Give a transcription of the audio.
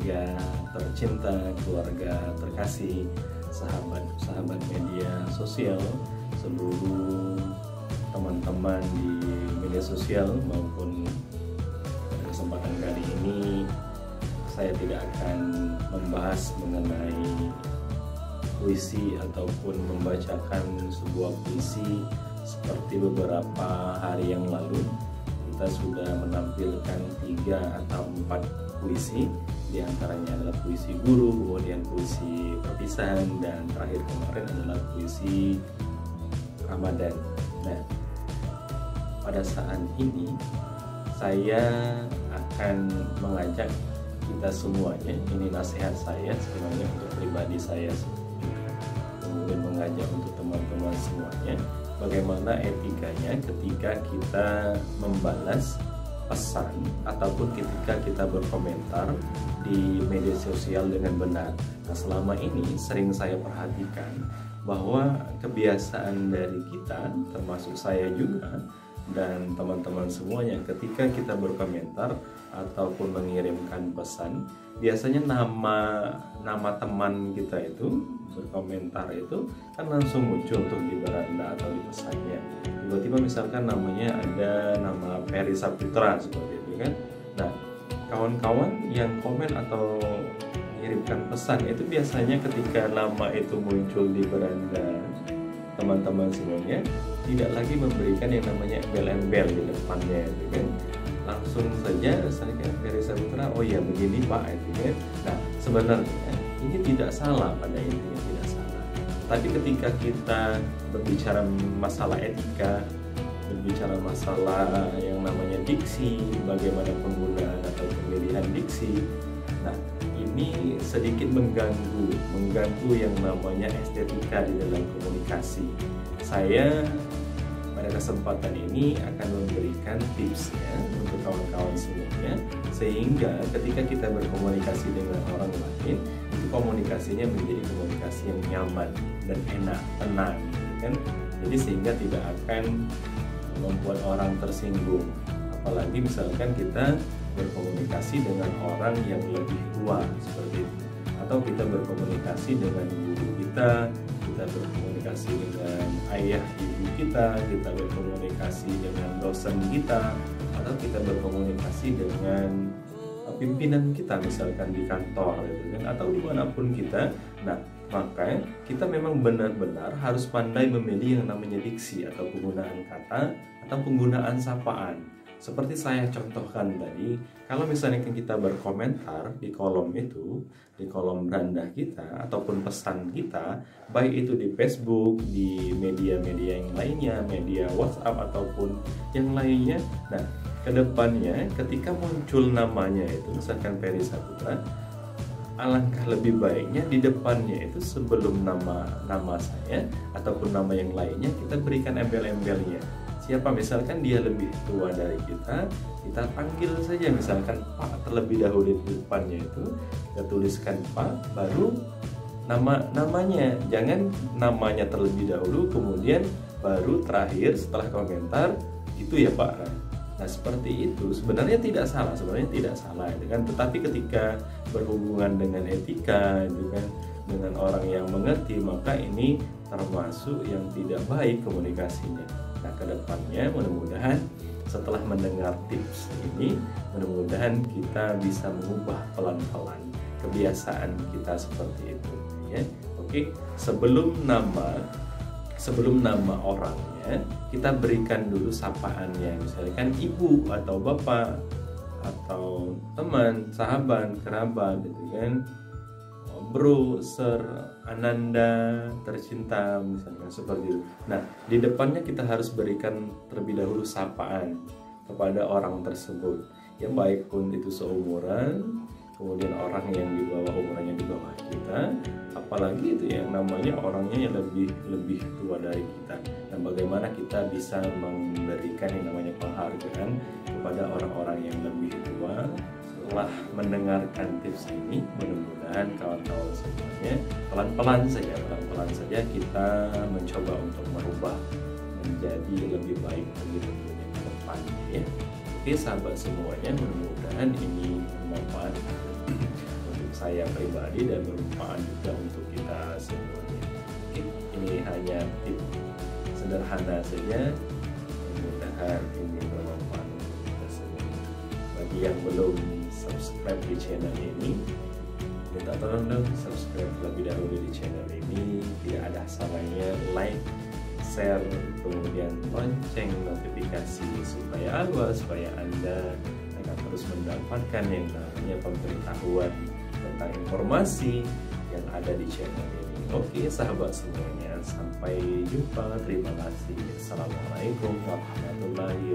keluarga tercinta, keluarga terkasih, sahabat-sahabat media sosial, seluruh teman-teman di media sosial maupun pada kesempatan kali ini saya tidak akan membahas mengenai puisi ataupun membacakan sebuah puisi seperti beberapa hari yang lalu. Kita sudah menampilkan 3 atau 4 puisi, diantaranya adalah puisi guru, kemudian puisi perpisahan, dan terakhir kemarin adalah puisi Ramadan. Nah, pada saat ini saya akan mengajak kita semuanya, ini nasihat saya sebenarnya untuk pribadi saya juga, kemudian mengajak untuk teman-teman semuanya, bagaimana etikanya ketika kita membalas pesan ataupun ketika kita berkomentar di media sosial dengan benar. Nah, selama ini sering saya perhatikan bahwa kebiasaan dari kita, termasuk saya juga dan teman-teman semuanya, ketika kita berkomentar ataupun mengirimkan pesan, biasanya nama teman kita itu berkomentar itu kan langsung muncul tuh di beranda atau di pesannya. Tiba-tiba misalkan namanya ada nama Ferry Saputra seperti itu kan. Nah, kawan-kawan yang komen atau mengirimkan pesan itu biasanya ketika nama itu muncul di beranda teman-teman semuanya, tidak lagi memberikan yang namanya embel-embel di depannya gitu kan. Langsung saja misalnya Ferry Saputra, oh ya begini Pak itu kan. Nah, sebenarnya ini tidak salah, pada intinya tidak salah. Tapi ketika kita berbicara masalah etika, berbicara masalah yang namanya diksi, bagaimana penggunaan atau pemilihan diksi, nah ini sedikit mengganggu yang namanya estetika di dalam komunikasi. Saya pada kesempatan ini akan memberikan tipsnya untuk kawan-kawan semuanya, sehingga ketika kita berkomunikasi dengan orang lain, itu komunikasinya menjadi komunikasi yang nyaman dan enak, tenang, kan? Jadi sehingga tidak akan membuat orang tersinggung. Apalagi misalkan kita berkomunikasi dengan orang yang lebih tua seperti itu, atau kita berkomunikasi dengan guru kita berkomunikasi dengan ayah ibu kita berkomunikasi dengan dosen kita, atau kita berkomunikasi dengan pimpinan kita misalkan di kantor gitu kan, atau dimanapun kita. Nah, maka kita memang benar-benar harus pandai memilih yang namanya diksi atau penggunaan kata atau penggunaan sapaan. Seperti saya contohkan tadi, kalau misalnya kita berkomentar di kolom itu, di kolom beranda kita ataupun pesan kita, baik itu di Facebook, di media-media yang lainnya, media WhatsApp ataupun yang lainnya. Nah, kedepannya ketika muncul namanya itu misalkan Ferry Saputra, alangkah lebih baiknya di depannya itu sebelum nama saya ataupun nama yang lainnya kita berikan embel-embelnya. Siapa misalkan dia lebih tua dari kita panggil saja misalkan Pak terlebih dahulu di depannya itu, kita tuliskan Pak, baru namanya. Jangan namanya terlebih dahulu kemudian baru terakhir setelah komentar itu ya Pak. Nah, seperti itu sebenarnya tidak salah itu kan. Tetapi ketika berhubungan dengan etika itu kan, dengan orang yang mengerti, maka ini termasuk yang tidak baik komunikasinya. Nah, kedepannya mudah-mudahan setelah mendengar tips ini, mudah-mudahan kita bisa mengubah pelan-pelan kebiasaan kita seperti itu ya. Oke, sebelum nama orangnya kita berikan dulu sapaannya, misalkan ibu atau bapak atau teman, sahabat, kerabat gitu kan. Bro, Sir, Ananda, tercinta, misalnya seperti itu. Nah, di depannya kita harus berikan terlebih dahulu sapaan kepada orang tersebut. Ya, baik pun itu seumuran, kemudian orang yang di bawah umurnya di bawah kita, apalagi itu yang namanya orangnya yang lebih tua dari kita. Dan bagaimana kita bisa memberikan yang namanya penghargaan kepada orang-orang yang lebih tua. Setelah mendengarkan tips ini, mudah-mudahan kawan-kawan semuanya pelan-pelan saja kita mencoba untuk merubah menjadi lebih baik lagi tentunya ke depan ya. Oke sahabat semuanya, mudah-mudahan ini bermanfaat untuk saya pribadi dan bermanfaat juga untuk kita semuanya. Oke, ini hanya tips sederhana saja, mudah-mudahan ini bermanfaat untuk kita semua. Bagi yang belum subscribe di channel ini, minta tolong dong subscribe terlebih dahulu di channel ini. Tidak ada salahnya like, share, kemudian lonceng notifikasi supaya Anda akan terus mendapatkan yang namanya pemberitahuan tentang informasi yang ada di channel ini. Oke sahabat semuanya, sampai jumpa. Terima kasih. Assalamualaikum warahmatullahi wabarakatuh.